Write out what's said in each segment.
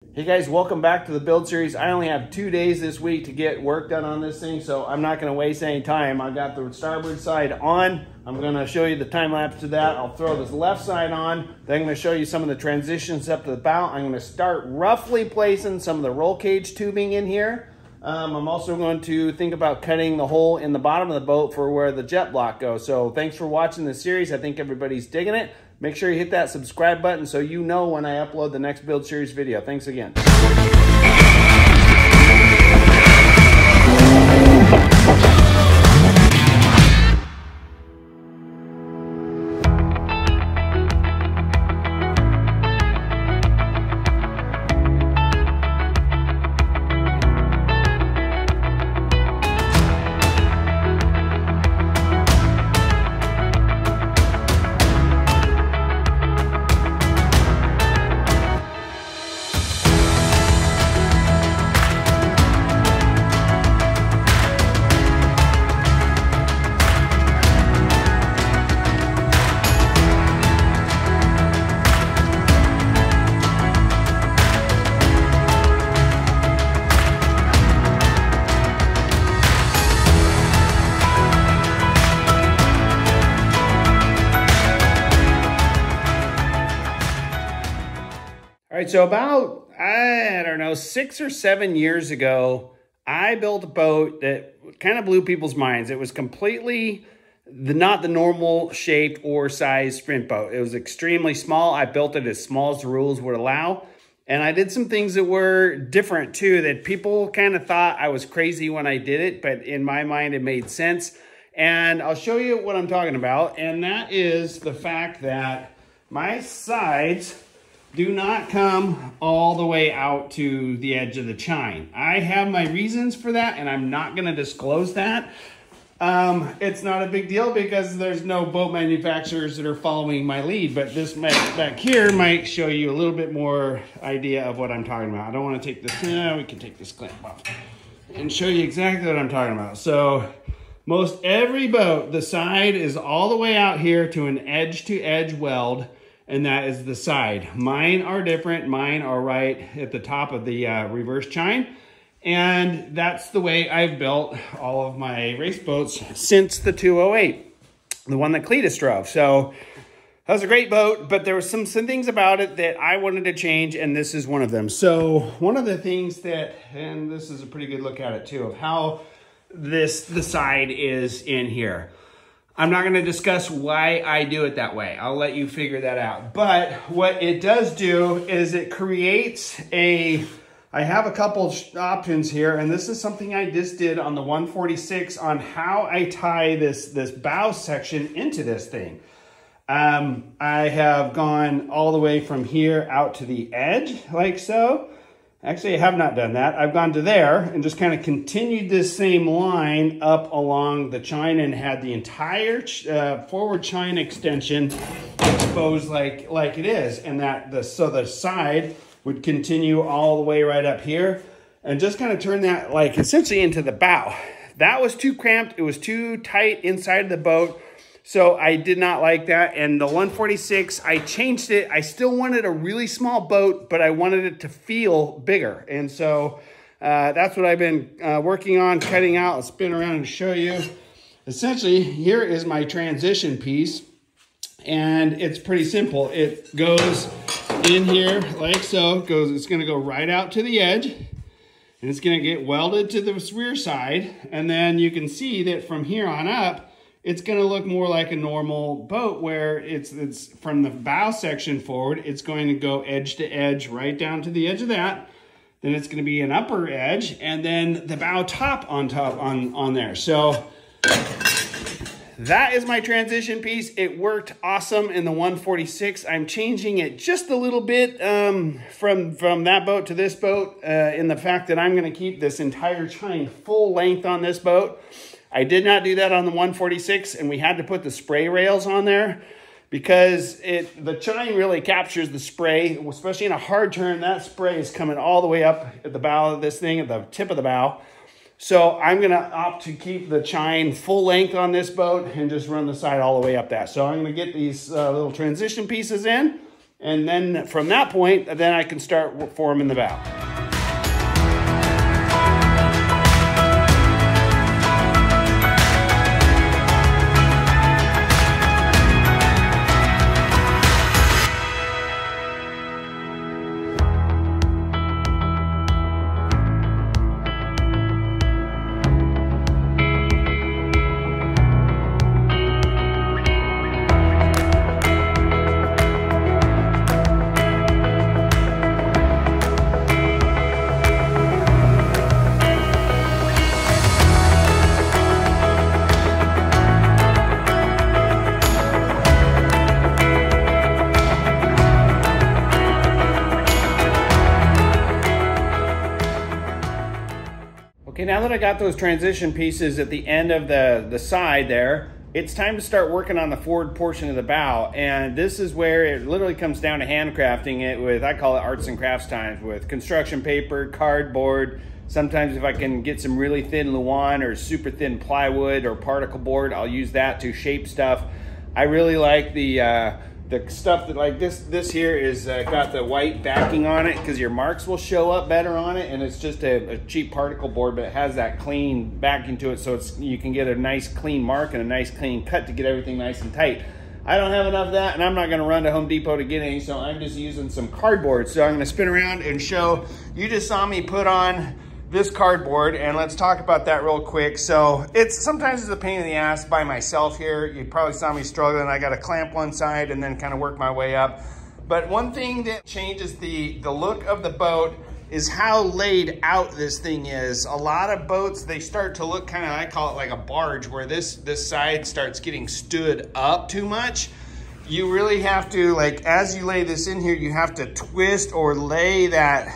Hey guys, welcome back to the build series. I only have 2 days this week to get work done on this thing, so I'm not going to waste any time. I've got the starboard side on. I'm going to show you the time lapse to that. I'll throw this left side on. Then I'm going to show you some of the transitions up to the bow. I'm going to start roughly placing some of the roll cage tubing in here. I'm also going to think about cutting the hole in the bottom of the boat for where the jet block goes. So thanks for watching this series. I think everybody's digging it. Make sure you hit that subscribe button so you know when I upload the next build series video. Thanks again. All right, so about, I don't know, 6 or 7 years ago, I built a boat that kind of blew people's minds. It was completely not the normal shaped or size sprint boat. It was extremely small. I built it as small as the rules would allow. And I did some things that were different too, that people kind of thought I was crazy when I did it, but in my mind, it made sense. And I'll show you what I'm talking about. And that is the fact that my sides do not come all the way out to the edge of the chine. I have my reasons for that, and I'm not going to disclose that. It's not a big deal because there's no boat manufacturers that are following my lead, but this back here might show you a little bit more idea of what I'm talking about. I don't want to take this, we can take this clamp off and show you exactly what I'm talking about. So most every boat, the side is all the way out here to an edge-to-edge weld, and that is the side. Mine are different. Mine are right at the top of the reverse chine. And that's the way I've built all of my race boats since the 208, the one that Cletus drove. So that was a great boat, but there were some things about it that I wanted to change, and this is one of them. So one of the things that, and this is a pretty good look at it too, of how the side is in here. I'm not going to discuss why I do it that way. I'll let you figure that out. But what it does do is it creates I have a couple options here, and this is something I just did on the 146 on how I tie this bow section into this thing. I have gone all the way from here out to the edge, like so. Actually, I have not done that. I've gone to there and just kind of continued this same line up along the chine and had the entire forward chine extension exposed like it is. And so the side would continue all the way right up here and just kind of turn that like essentially into the bow. That was too cramped. It was too tight inside of the boat. So I did not like that. And the 146, I changed it. I still wanted a really small boat, but I wanted it to feel bigger. And so that's what I've been working on, cutting out. I'll spin around and show you. Essentially, here is my transition piece. And it's pretty simple. It goes in here like so. It's going to go right out to the edge. And it's going to get welded to the rear side. And then you can see that from here on up, it's going to look more like a normal boat where it's from the bow section forward, it's going to go edge to edge right down to the edge of that. Then it's going to be an upper edge and then the bow top on there. So that is my transition piece. It worked awesome in the 146. I'm changing it just a little bit from that boat to this boat in the fact that I'm going to keep this entire chine full length on this boat. I did not do that on the 146, and we had to put the spray rails on there because the chine really captures the spray, especially in a hard turn. That spray is coming all the way up at the bow of this thing, at the tip of the bow. So I'm going to opt to keep the chine full length on this boat and just run the side all the way up that. So I'm going to get these little transition pieces in, And then from that point, then I can start forming the bow. Okay, now that I got those transition pieces at the end of the side there, it's time to start working on the forward portion of the bow. And this is where it literally comes down to handcrafting it with, I call it arts and crafts times, with construction paper, cardboard. Sometimes if I can get some really thin Luan or super thin plywood or particle board, I'll use that to shape stuff. I really like the stuff that, like this here is got the white backing on it because your marks will show up better on it, and it's just a cheap particle board, but it has that clean backing to it, so you can get a nice clean mark and a nice clean cut to get everything nice and tight. I don't have enough of that, and I'm not going to run to Home Depot to get any, so I'm just using some cardboard. So I'm going to spin around and show, you just saw me put on this cardboard, and let's talk about that real quick. So sometimes it's a pain in the ass by myself here. You probably saw me struggling. I got to clamp one side and then kind of work my way up. But one thing that changes the look of the boat is how laid out this thing is. A lot of boats, they start to look kind of, I call it like a barge, where this side starts getting stood up too much. You really have to, like, as you lay this in here, you have to twist or lay that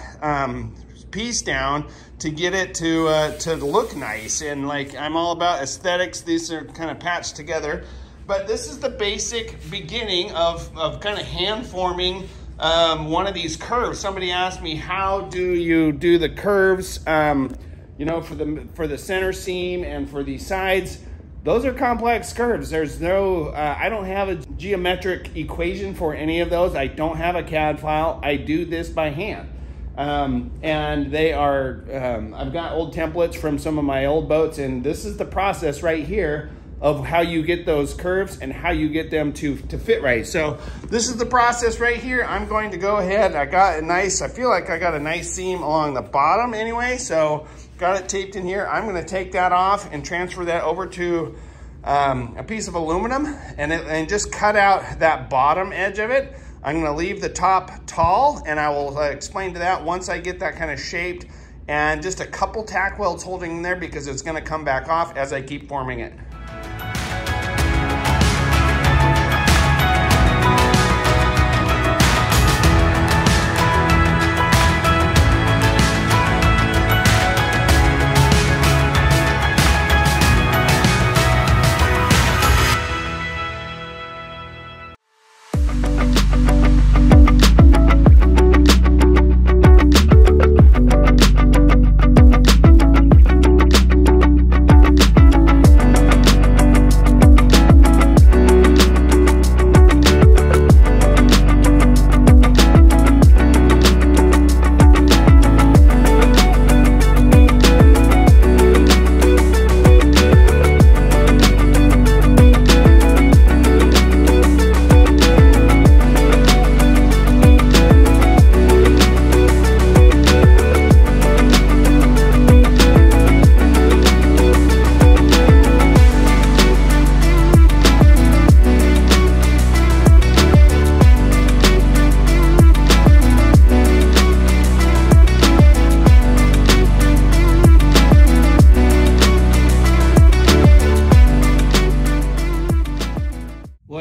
piece down to get it to look nice. And like, I'm all about aesthetics. These are kind of patched together, but this is the basic beginning of kind of hand forming one of these curves. Somebody asked me, how do you do the curves, you know, for the center seam and for the sides? Those are complex curves. There's no, I don't have a geometric equation for any of those. I don't have a CAD file. I do this by hand. And they are, I've got old templates from some of my old boats, and this is the process right here of how you get those curves and how you get them to fit right. So this is the process right here. I'm going to go ahead, I feel like I got a nice seam along the bottom anyway, so got it taped in here. I'm gonna take that off and transfer that over to a piece of aluminum and just cut out that bottom edge of it. I'm gonna leave the top tall, and I will explain to that once I get that kind of shaped, and just a couple tack welds holding in there because it's gonna come back off as I keep forming it.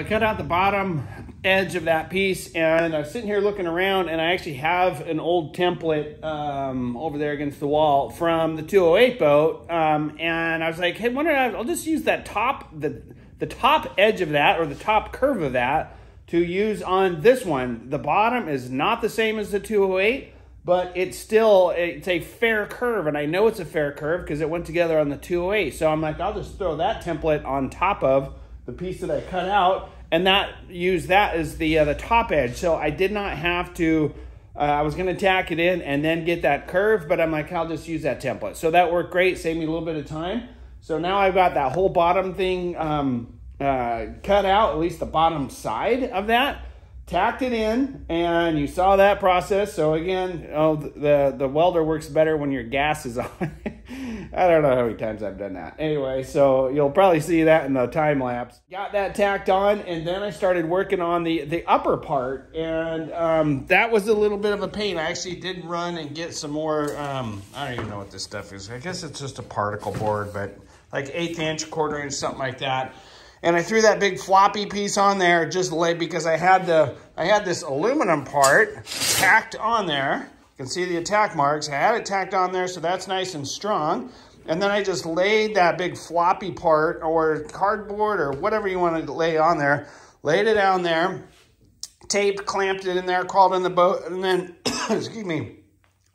Cut out the bottom edge of that piece, and I was sitting here looking around, and I actually have an old template over there against the wall from the 208 boat, and I was like, hey, I'll just use that the top edge of that, or the top curve of that, to use on this one. The bottom is not the same as the 208, but it's a fair curve, and I know it's a fair curve because it went together on the 208. So I'm like, I'll just throw that template on top of the piece that I cut out, and use that as the top edge. So I did not have to, I was gonna tack it in and then get that curve, but I'm like, I'll just use that template. So that worked great, saved me a little bit of time. So now I've got that whole bottom thing cut out, at least the bottom side of that, tacked it in, and you saw that process. So again, the welder works better when your gas is on. I don't know how many times I've done that. Anyway, so you'll probably see that in the time lapse. Got that tacked on, and then I started working on the upper part, and that was a little bit of a pain. I actually did run and get some more, I don't even know what this stuff is. I guess it's just a particle board, but like 1/8 inch, 1/4 inch, something like that. And I threw that big floppy piece on there just late because I had this aluminum part tacked on there. You can see the attack marks. I had it tacked on there, so that's nice and strong. And then I just laid that big floppy part, or cardboard, or whatever you want to lay on there, laid it down there, taped, clamped it in there, crawled in the boat, and then, excuse me,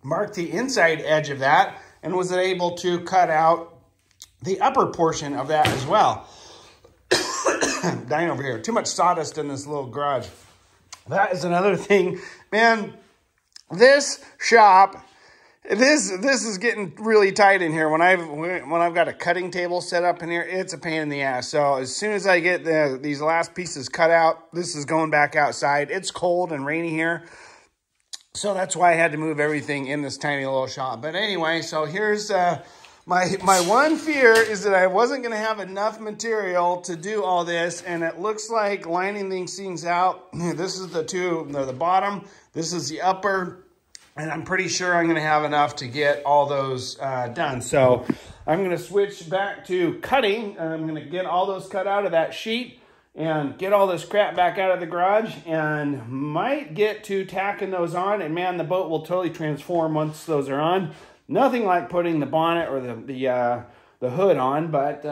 marked the inside edge of that, and was able to cut out the upper portion of that as well. Dying over here. Too much sawdust in this little garage. That is another thing. Man, this shop, this is getting really tight in here. When I've got a cutting table set up in here, it's a pain in the ass. So as soon as I get these last pieces cut out, this is going back outside. It's cold and rainy here. So that's why I had to move everything in this tiny little shop. But anyway, so here's my one fear is that I wasn't going to have enough material to do all this, and it looks like lining these things out. This is the bottom, this is the upper, and I'm pretty sure I'm going to have enough to get all those done. So I'm going to switch back to cutting. I'm going to get all those cut out of that sheet and get all this crap back out of the garage, and might get to tacking those on, and man, the boat will totally transform once those are on. Nothing like putting the bonnet or the hood on, but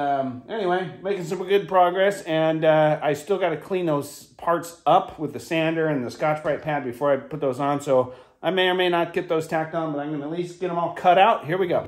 anyway, making some good progress, and I still got to clean those parts up with the sander and the Scotch-Brite pad before I put those on, so I may or may not get those tacked on, but I'm going to at least get them all cut out. Here we go.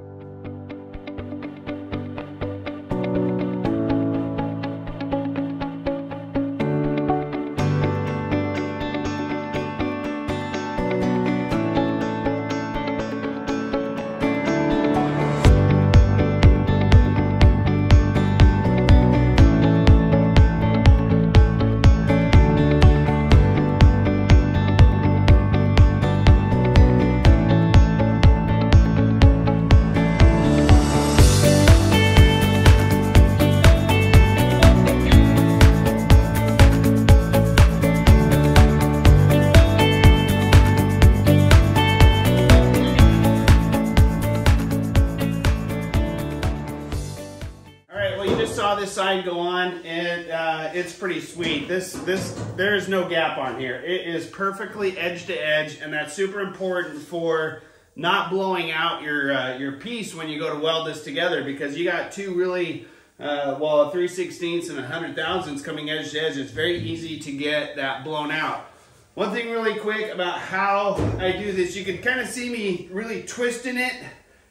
This side go on, and it's pretty sweet. There is no gap on here. It is perfectly edge to edge, and that's super important for not blowing out your piece when you go to weld this together, because you got two really well, a 3/16 and a 100,000ths coming edge to edge. It's very easy to get that blown out. One thing really quick about how I do this, you can kind of see me really twisting it,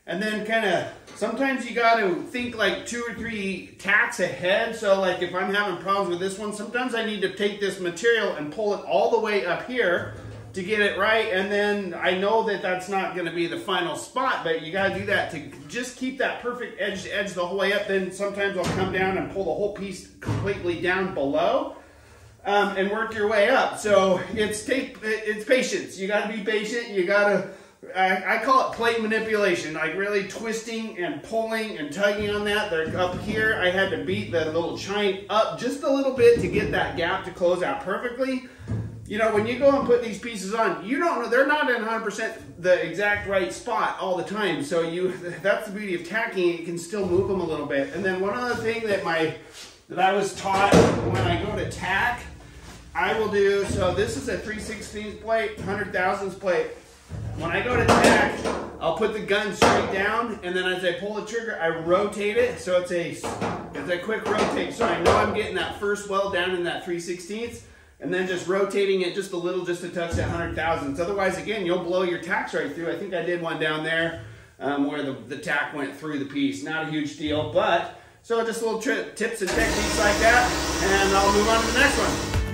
and then kind of, sometimes you got to think like 2 or 3 tacks ahead. So like if I'm having problems with this one, sometimes I need to take this material and pull it all the way up here to get it right. And then I know that that's not going to be the final spot, but you got to do that to just keep that perfect edge to edge the whole way up. Then sometimes I'll come down and pull the whole piece completely down below. And work your way up. So it's patience. You got to be patient. You got to, I call it plate manipulation, like really twisting and pulling and tugging on that. They're up here. I had to beat the little chine up just a little bit to get that gap to close out perfectly. You know, when you go and put these pieces on, you don't know, they're not in 100% the exact right spot all the time. So that's the beauty of tacking. You can still move them a little bit. And then one other thing that I was taught when I go to tack, I will do, so this is a 3/16 plate, 100,000ths plate. When I go to tack, I'll put the gun straight down, and then as I pull the trigger, I rotate it. So it's a quick rotate. So I know I'm getting that first weld down in that 3/16, and then just rotating it just a little, just to touch that 100,000ths. Otherwise, again, you'll blow your tacks right through. I think I did one down there where the tack went through the piece. Not a huge deal, but so just little tips and techniques like that, and I'll move on to the next one.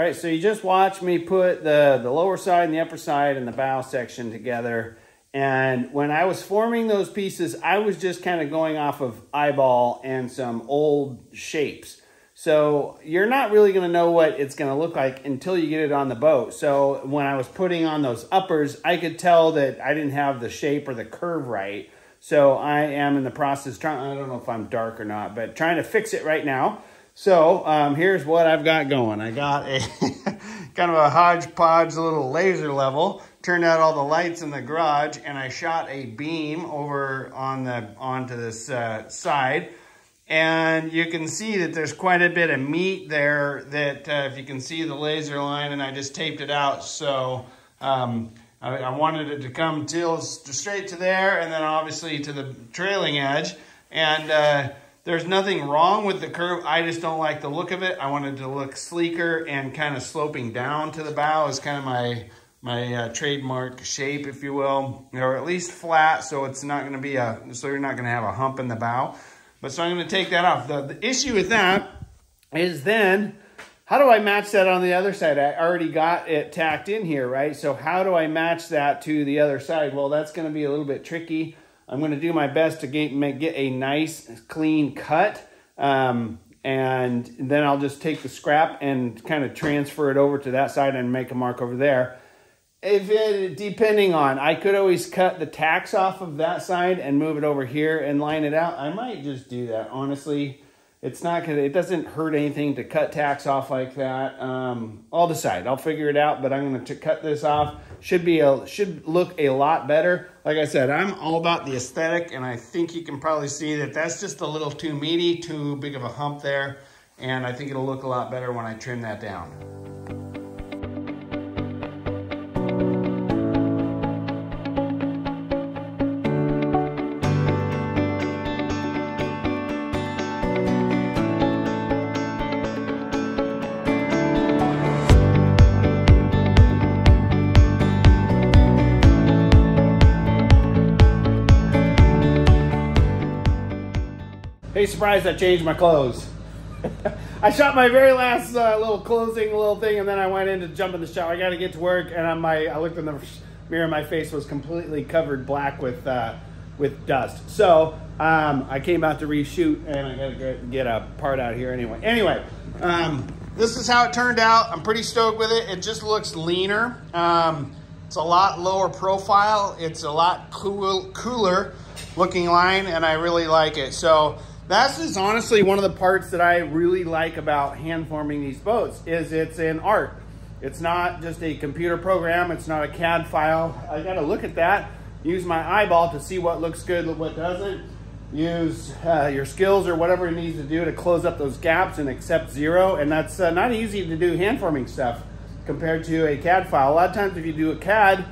right, so you just watched me put the lower side and the upper side and the bow section together. And when I was forming those pieces, I was just kind of going off of eyeball and some old shapes. So you're not really going to know what it's going to look like until you get it on the boat. So when I was putting on those uppers, I could tell that I didn't have the shape or the curve right. So I am in the process trying, I don't know if I'm dark or not, but trying to fix it right now. So here's what I've got going. I got a kind of a hodgepodge little laser level, turned out all the lights in the garage, and I shot a beam over onto this side. And you can see that there's quite a bit of meat there that if you can see the laser line, and I just taped it out. So I wanted it to come straight to there, and then obviously to the trailing edge. And there's nothing wrong with the curve. I just don't like the look of it. I wanted to look sleeker and kind of sloping down to the bow is kind of my trademark shape, if you will, or at least flat, so it's not going to be so you're not going to have a hump in the bow. But so I'm going to take that off. The issue with that is then, how do I match that on the other side? I already got it tacked in here, right? So how do I match that to the other side? Well, that's going to be a little bit tricky. I'm going to do my best to get a nice, clean cut. And then I'll just take the scrap and kind of transfer it over to that side and make a mark over there. Depending on, I could always cut the tacks off of that side and move it over here and line it out. I might just do that. Honestly, it doesn't hurt anything to cut tacks off like that. I'll decide. I'll figure it out, but I'm going to cut this off. Should look a lot better. Like I said, I'm all about the aesthetic, and I think you can probably see that that's just a little too meaty, too big of a hump there, and I think it'll look a lot better when I trim that down. Hey, surprise, I changed my clothes. I shot my very last little closing thing, and then I went in to jump in the shower. I got to get to work, and I looked in the mirror, and my face was completely covered black with dust. So I came out to reshoot, and I got to get a part out here anyway. Anyway, this is how it turned out. I'm pretty stoked with it. It just looks leaner. It's a lot lower profile. It's a lot cooler looking line, and I really like it. So this is honestly one of the parts that I really like about hand forming these boats, is it's an art. It's not just a computer program. It's not a CAD file. I got to look at that, use my eyeball to see what looks good and what doesn't. Use your skills or whatever it needs to do to close up those gaps and accept zero. And that's not easy to do hand forming stuff compared to a CAD file. A lot of times if you do a CAD,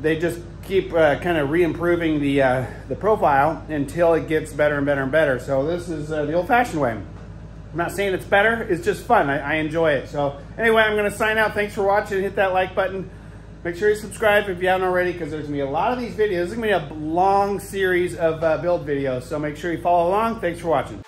they just keep kind of re-improving the profile until it gets better and better and better. So this is the old-fashioned way. I'm not saying it's better, it's just fun. I enjoy it. So anyway, I'm going to sign out. Thanks for watching. Hit that like button. Make sure you subscribe if you haven't already, because there's going to be a lot of these videos. There's going to be a long series of build videos, so make sure you follow along. Thanks for watching.